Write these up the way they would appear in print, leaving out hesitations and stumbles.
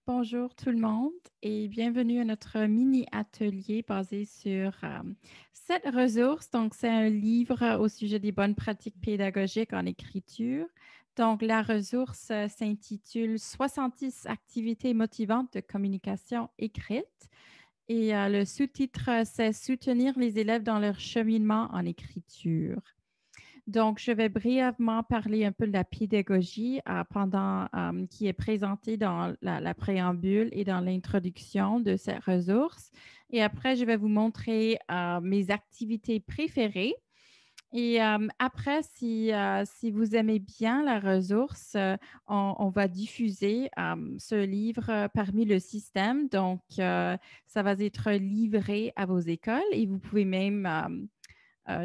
Bonjour tout le monde et bienvenue à notre mini-atelier basé sur 7 ressources. Donc, c'est un livre au sujet des bonnes pratiques pédagogiques en écriture. Donc, la ressource s'intitule 70 activités motivantes de communication écrite et le sous-titre, c'est Soutenir les élèves dans leur cheminement en écriture. Donc, je vais brièvement parler un peu de la pédagogie qui est présentée dans la préambule et dans l'introduction de cette ressource. Et après, je vais vous montrer mes activités préférées. Et après, si vous aimez bien la ressource, on va diffuser ce livre parmi le système. Donc, ça va être livré à vos écoles et vous pouvez même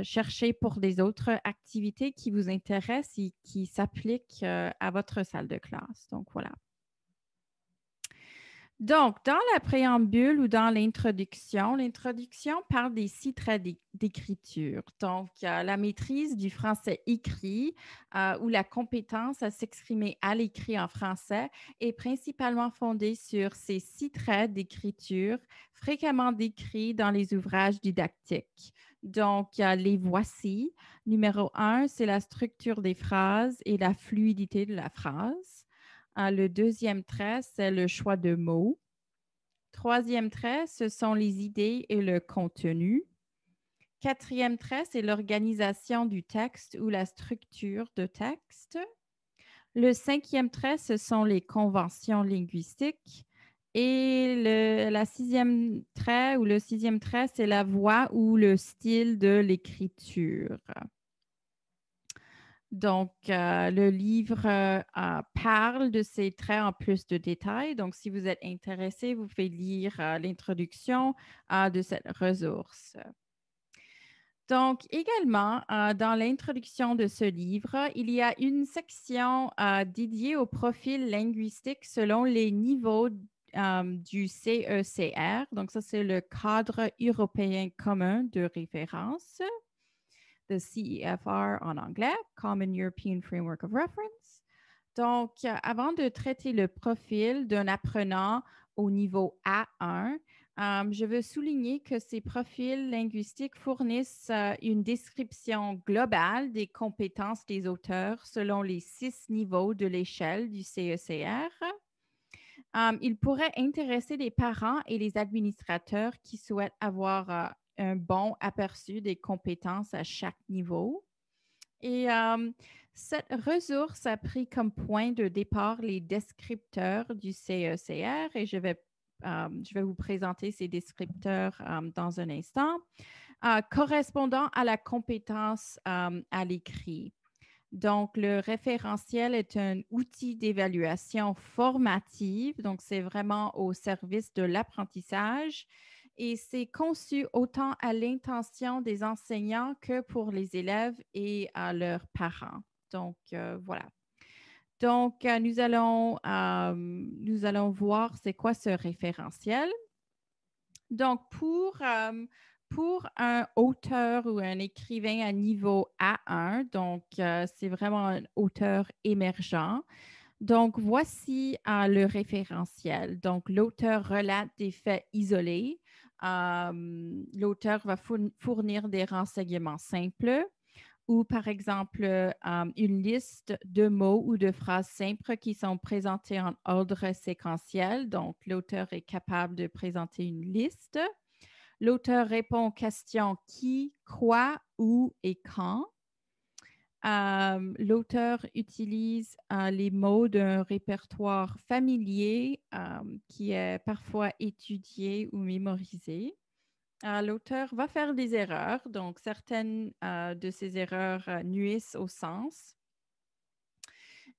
chercher pour des autres activités qui vous intéressent et qui s'appliquent à votre salle de classe. Donc, voilà. Donc, dans la préambule ou dans l'introduction parle des 6 traits d'écriture. Donc, la maîtrise du français écrit ou la compétence à s'exprimer à l'écrit en français est principalement fondée sur ces 6 traits d'écriture fréquemment décrits dans les ouvrages didactiques. Donc, les voici. Numéro 1, c'est la structure des phrases et la fluidité de la phrase. Le deuxième trait, c'est le choix de mots. Troisième trait, ce sont les idées et le contenu. Quatrième trait, c'est l'organisation du texte ou la structure de texte. Le cinquième trait, ce sont les conventions linguistiques. Et la sixième trait ou le sixième trait, c'est la voix ou le style de l'écriture. Donc, le livre parle de ces traits en plus de détails. Donc, si vous êtes intéressé, vous pouvez lire l'introduction de cette ressource. Donc, également, dans l'introduction de ce livre, il y a une section dédiée au profil linguistique selon les niveaux du CECR. Donc, ça, c'est le cadre européen commun de référence de CEFR en anglais, Common European Framework of Reference. Donc, avant de traiter le profil d'un apprenant au niveau A1, je veux souligner que ces profils linguistiques fournissent une description globale des compétences des auteurs selon les 6 niveaux de l'échelle du CECR. Il pourrait intéresser les parents et les administrateurs qui souhaitent avoir un bon aperçu des compétences à chaque niveau. Et cette ressource a pris comme point de départ les descripteurs du CECR et je vais vous présenter ces descripteurs dans un instant, correspondant à la compétence à l'écrit. Donc, le référentiel est un outil d'évaluation formative, donc c'est vraiment au service de l'apprentissage et c'est conçu autant à l'intention des enseignants que pour les élèves et à leurs parents. Donc, voilà. Donc, nous allons voir c'est quoi ce référentiel. Donc, pour un auteur ou un écrivain à niveau A1, donc c'est vraiment un auteur émergent. Donc, voici le référentiel. Donc, l'auteur relate des faits isolés. L'auteur va fournir des renseignements simples ou, par exemple, une liste de mots ou de phrases simples qui sont présentés en ordre séquentiel. Donc, l'auteur est capable de présenter une liste. L'auteur répond aux questions qui, quoi, où et quand. L'auteur utilise les mots d'un répertoire familier qui est parfois étudié ou mémorisé. L'auteur va faire des erreurs, donc certaines de ces erreurs nuisent au sens.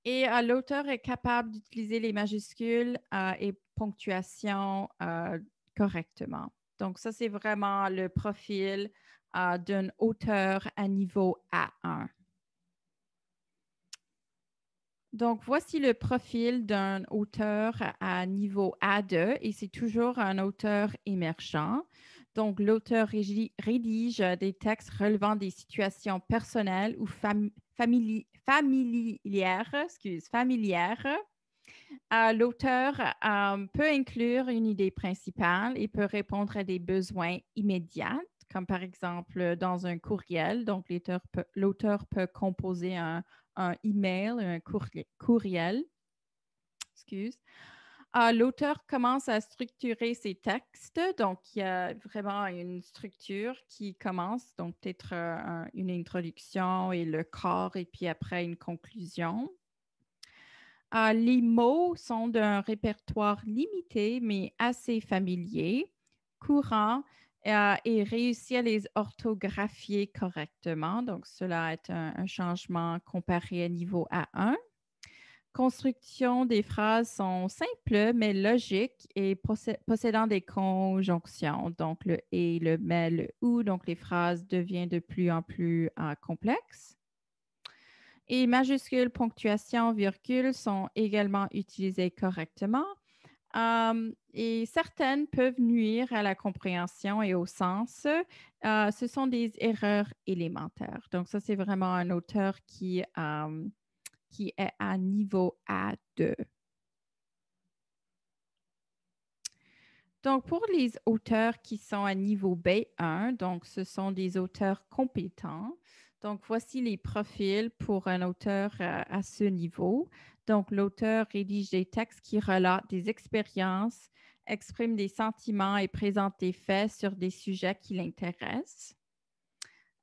Et l'auteur est capable d'utiliser les majuscules et ponctuation correctement. Donc, ça, c'est vraiment le profil d'un auteur à niveau A1. Donc, voici le profil d'un auteur à niveau A2 et c'est toujours un auteur émergent. Donc, l'auteur rédige des textes relevant des situations personnelles ou familières. L'auteur peut inclure une idée principale et peut répondre à des besoins immédiats, comme par exemple dans un courriel. Donc, l'auteur peut composer un email, un courriel. Excuse. L'auteur commence à structurer ses textes. Donc, il y a vraiment une structure qui commence, donc peut-être une introduction et le corps, et puis après une conclusion. Les mots sont d'un répertoire limité, mais assez familier, courant, et réussi à les orthographier correctement. Donc, cela est un changement comparé à niveau A1. Construction des phrases sont simples, mais logiques et possédant des conjonctions. Donc, le et, le mais, le ou. Donc, les phrases deviennent de plus en plus complexes. Et majuscules, ponctuation, virgule sont également utilisées correctement. Et certaines peuvent nuire à la compréhension et au sens. Ce sont des erreurs élémentaires. Donc, ça, c'est vraiment un auteur qui est à niveau A2. Donc, pour les auteurs qui sont à niveau B1, donc ce sont des auteurs compétents. Donc, voici les profils pour un auteur à ce niveau. Donc, l'auteur rédige des textes qui relatent des expériences, exprime des sentiments et présente des faits sur des sujets qui l'intéressent.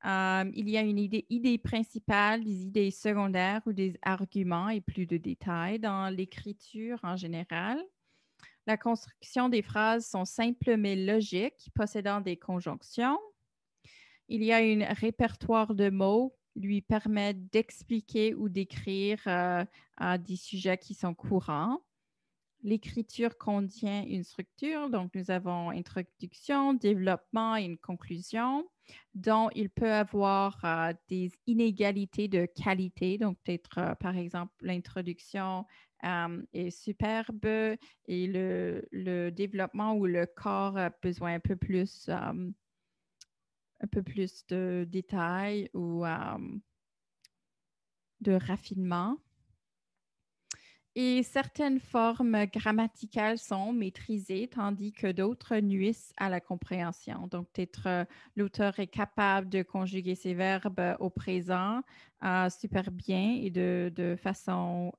Il y a une idée principale, des idées secondaires ou des arguments et plus de détails dans l'écriture en général. La construction des phrases sont simples mais logiques, possédant des conjonctions. Il y a un répertoire de mots lui permet d'expliquer ou d'écrire des sujets qui sont courants. L'écriture contient une structure, donc nous avons introduction, développement et une conclusion, dont il peut avoir des inégalités de qualité. Donc peut-être, par exemple, l'introduction est superbe et le développement ou le corps a besoin un peu plus de détails ou de raffinement. Et certaines formes grammaticales sont maîtrisées, tandis que d'autres nuisent à la compréhension. Donc, peut-être l'auteur est capable de conjuguer ses verbes au présent super bien et de façon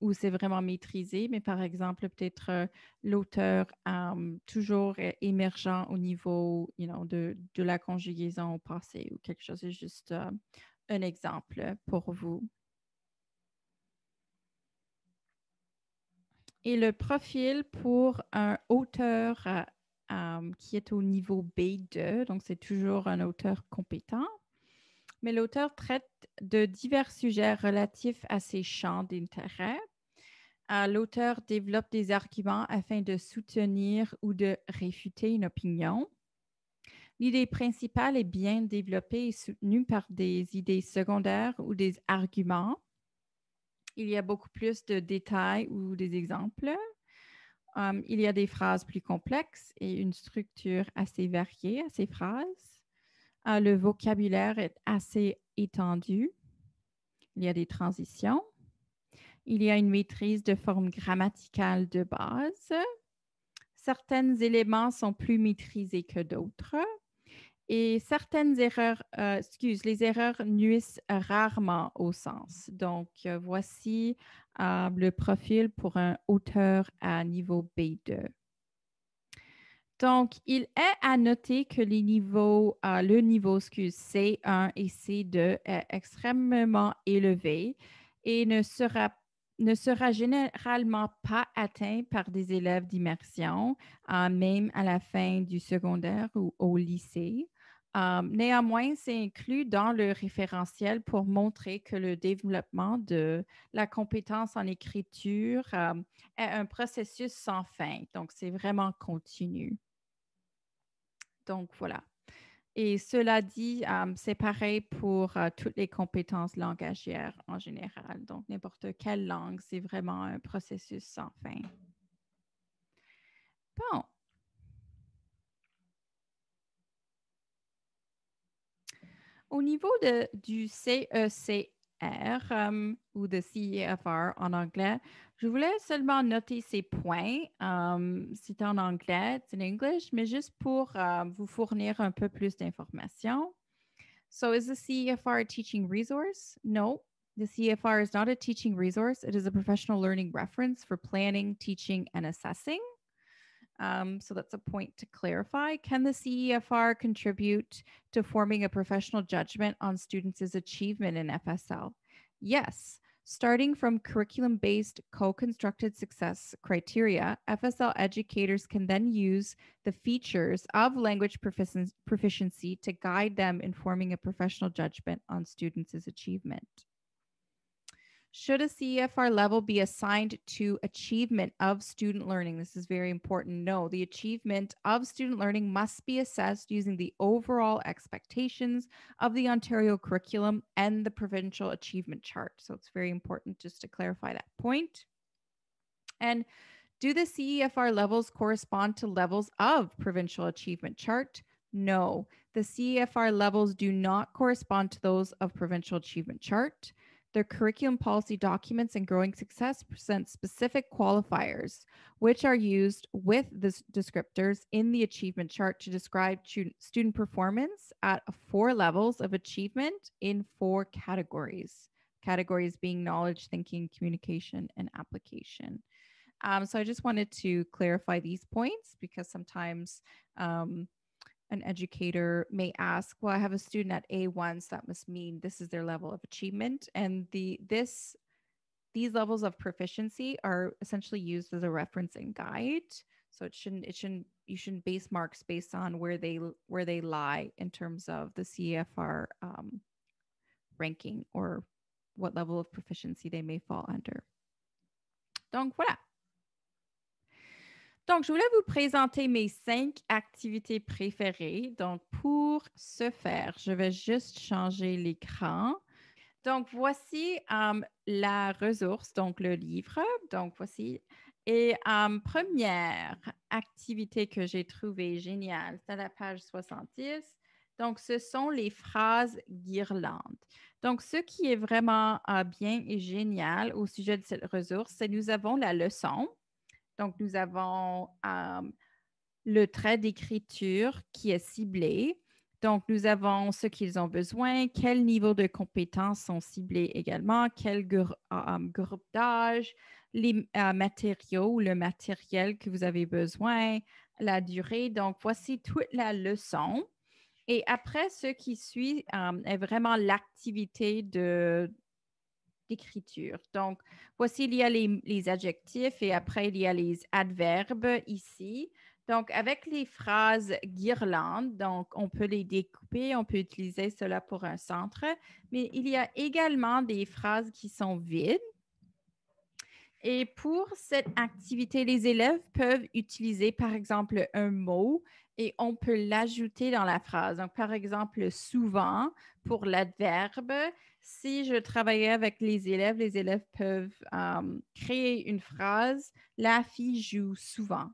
où c'est vraiment maîtrisé. Mais par exemple, peut-être l'auteur toujours émergent au niveau de la conjugaison au passé ou quelque chose. C'est juste un exemple pour vous. Et le profil pour un auteur qui est au niveau B2, donc c'est toujours un auteur compétent, mais l'auteur traite de divers sujets relatifs à ses champs d'intérêt. L'auteur développe des arguments afin de soutenir ou de réfuter une opinion. L'idée principale est bien développée et soutenue par des idées secondaires ou des arguments. Il y a beaucoup plus de détails ou des exemples. Il y a des phrases plus complexes et une structure assez variée à ces phrases. Le vocabulaire est assez étendu. Il y a des transitions. Il y a une maîtrise de formes grammaticales de base. Certains éléments sont plus maîtrisés que d'autres. Et certaines erreurs, les erreurs nuisent rarement au sens. Donc, voici le profil pour un auteur à niveau B2. Donc, il est à noter que le niveau C1 et C2 est extrêmement élevé et ne sera généralement pas atteint par des élèves d'immersion, même à la fin du secondaire ou au lycée. Néanmoins, c'est inclus dans le référentiel pour montrer que le développement de la compétence en écriture est un processus sans fin. Donc, c'est vraiment continu. Donc, voilà. Et cela dit, c'est pareil pour toutes les compétences langagières en général. Donc, n'importe quelle langue, c'est vraiment un processus sans fin. Bon. Au niveau du CEC ou de CEFR en anglais. Je voulais seulement noter ces points. C'est en anglais, it's in English, mais juste pour vous fournir un peu plus d'informations. So is the CEFR a teaching resource? No, the CEFR is not a teaching resource. It is a professional learning reference for planning, teaching, and assessing. So that's a point to clarify. Can the CEFR contribute to forming a professional judgment on students' achievement in FSL? Yes. Starting from curriculum-based co-constructed success criteria, FSL educators can then use the features of language proficiency to guide them in forming a professional judgment on students' achievement. Should a CEFR level be assigned to achievement of student learning? This is very important. No, the achievement of student learning must be assessed using the overall expectations of the Ontario curriculum and the provincial achievement chart. So it's very important just to clarify that point. And do the CEFR levels correspond to levels of provincial achievement chart? No, the CEFR levels do not correspond to those of provincial achievement chart. Their curriculum policy documents and growing success present specific qualifiers, which are used with the descriptors in the achievement chart to describe student performance at 4 levels of achievement in 4 categories. Categories being knowledge, thinking, communication, and application. So I just wanted to clarify these points because sometimes an educator may ask, well, I have a student at A1, so that must mean this is their level of achievement. And these levels of proficiency are essentially used as a reference and guide. So you shouldn't base marks based on where they lie in terms of the CEFR ranking or what level of proficiency they may fall under. Donc voilà. Donc, je voulais vous présenter mes 5 activités préférées. Donc, pour ce faire, je vais juste changer l'écran. Donc, voici la ressource, donc le livre. Donc, voici. Et première activité que j'ai trouvée géniale, c'est à la page 70. Donc, ce sont les phrases guirlandes. Donc, ce qui est vraiment bien et génial au sujet de cette ressource, c'est que nous avons la leçon. Donc, nous avons le trait d'écriture qui est ciblé. Donc, nous avons ce qu'ils ont besoin, quel niveau de compétences sont ciblés également, quel groupe d'âge, les matériaux ou le matériel que vous avez besoin, la durée. Donc, voici toute la leçon. Et après, ce qui suit est vraiment l'activité d'écriture. Donc, voici, il y a les adjectifs et après, il y a les adverbes ici. Donc, avec les phrases guirlandes, donc, on peut les découper, on peut utiliser cela pour un centre, mais il y a également des phrases qui sont vides. Et pour cette activité, les élèves peuvent utiliser, par exemple, un mot et on peut l'ajouter dans la phrase. Donc, par exemple, souvent, pour l'adverbe, si je travaillais avec les élèves peuvent créer une phrase, la fille joue souvent.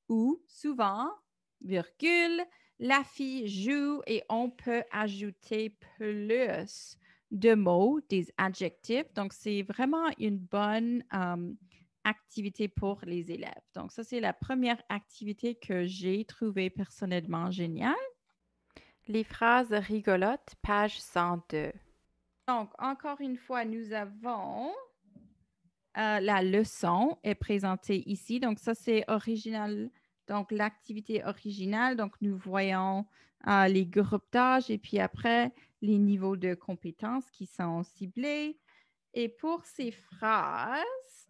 Ou souvent, virgule, la fille joue et on peut ajouter plus de mots, des adjectifs. Donc, c'est vraiment une bonne activité pour les élèves. Donc, ça, c'est la première activité que j'ai trouvée personnellement géniale. Les phrases rigolotes, page 102. Donc, encore une fois, nous avons la leçon est présentée ici. Donc, ça, c'est original. Donc, l'activité originale. Donc, nous voyons les groupes d'âge et puis après, les niveaux de compétences qui sont ciblés. Et pour ces phrases,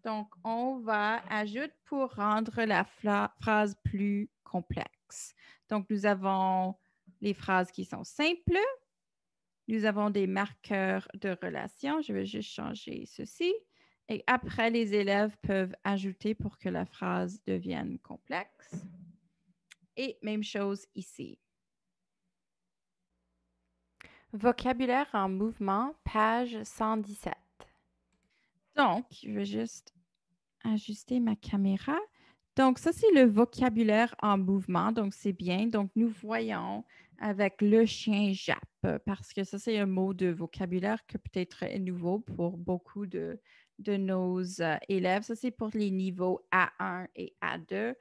donc, on va ajouter pour rendre la phrase plus complexe. Donc, nous avons les phrases qui sont simples. Nous avons des marqueurs de relation. Je vais juste changer ceci. Et après, les élèves peuvent ajouter pour que la phrase devienne complexe. Et même chose ici. Vocabulaire en mouvement, page 117. Donc, je vais juste ajuster ma caméra. Donc, ça, c'est le vocabulaire en mouvement. Donc, c'est bien. Donc, nous voyons avec le chien jappe, parce que ça, c'est un mot de vocabulaire que peut-être est nouveau pour beaucoup de nos élèves. Ça, c'est pour les niveaux A1 et A2.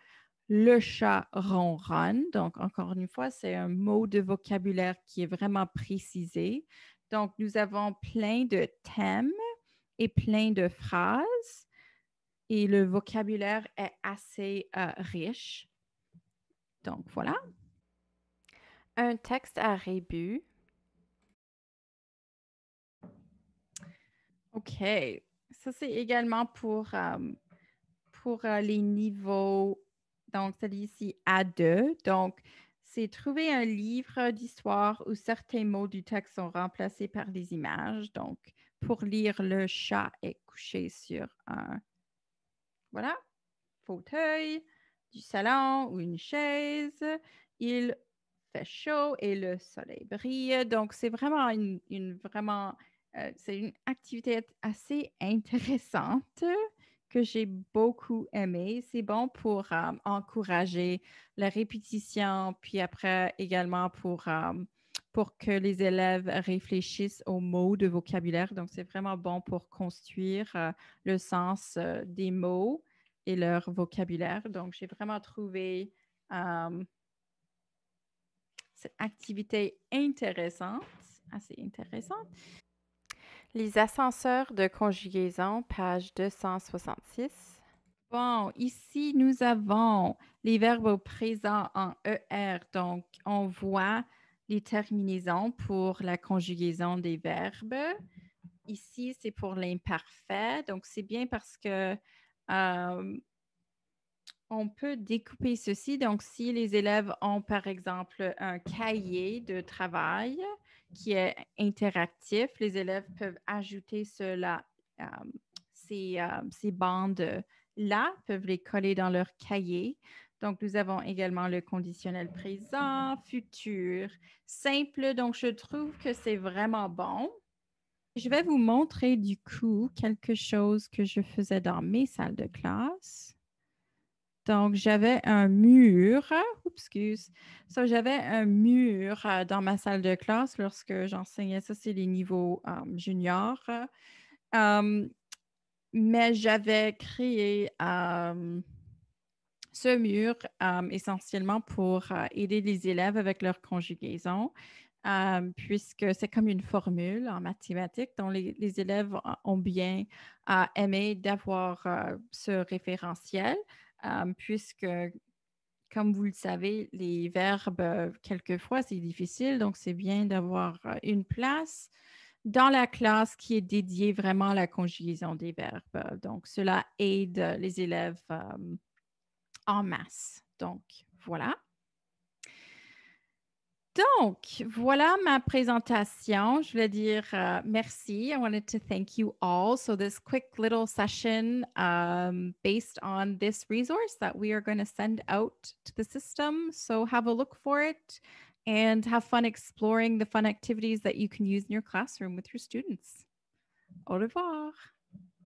Le chat ronronne. Donc, encore une fois, c'est un mot de vocabulaire qui est vraiment précisé. Donc, nous avons plein de thèmes et plein de phrases et le vocabulaire est assez riche. Donc, voilà. Un texte à rébus. OK. Ça, c'est également pour les niveaux. Donc, c'est ici A2. Donc, c'est trouver un livre d'histoire où certains mots du texte sont remplacés par des images. Donc, pour lire, le chat est couché sur un, voilà, fauteuil du salon ou une chaise. Il fait chaud et le soleil brille. Donc, c'est vraiment c'est une activité assez intéressante que j'ai beaucoup aimée. C'est bon pour encourager la répétition, puis après également pour que les élèves réfléchissent aux mots de vocabulaire. Donc, c'est vraiment bon pour construire le sens des mots et leur vocabulaire. Donc, j'ai vraiment trouvé cette activité intéressante, assez intéressante. Les ascenseurs de conjugaison, page 266. Bon, ici, nous avons les verbes présents en ER. Donc, on voit les terminaisons pour la conjugaison des verbes. Ici, c'est pour l'imparfait. Donc, c'est bien parce que on peut découper ceci. Donc, si les élèves ont, par exemple, un cahier de travail qui est interactif, les élèves peuvent ajouter cela, ces bandes-là, peuvent les coller dans leur cahier. Donc, nous avons également le conditionnel présent, futur, simple. Donc, je trouve que c'est vraiment bon. Je vais vous montrer du coup quelque chose que je faisais dans mes salles de classe. Donc, j'avais un mur, excuse, j'avais un mur dans ma salle de classe lorsque j'enseignais, ça c'est les niveaux juniors, mais j'avais créé ce mur essentiellement pour aider les élèves avec leur conjugaison, puisque c'est comme une formule en mathématiques dont les élèves ont bien aimé d'avoir ce référentiel, puisque, comme vous le savez, les verbes, quelquefois, c'est difficile, donc c'est bien d'avoir une place dans la classe qui est dédiée vraiment à la conjugaison des verbes. Donc, cela aide les élèves en masse. Donc, voilà. Donc, voilà ma présentation. Je voulais dire merci. I wanted to thank you all. So this quick little session based on this resource that we are going to send out to the system. So have a look for it and have fun exploring the fun activities that you can use in your classroom with your students. Au revoir.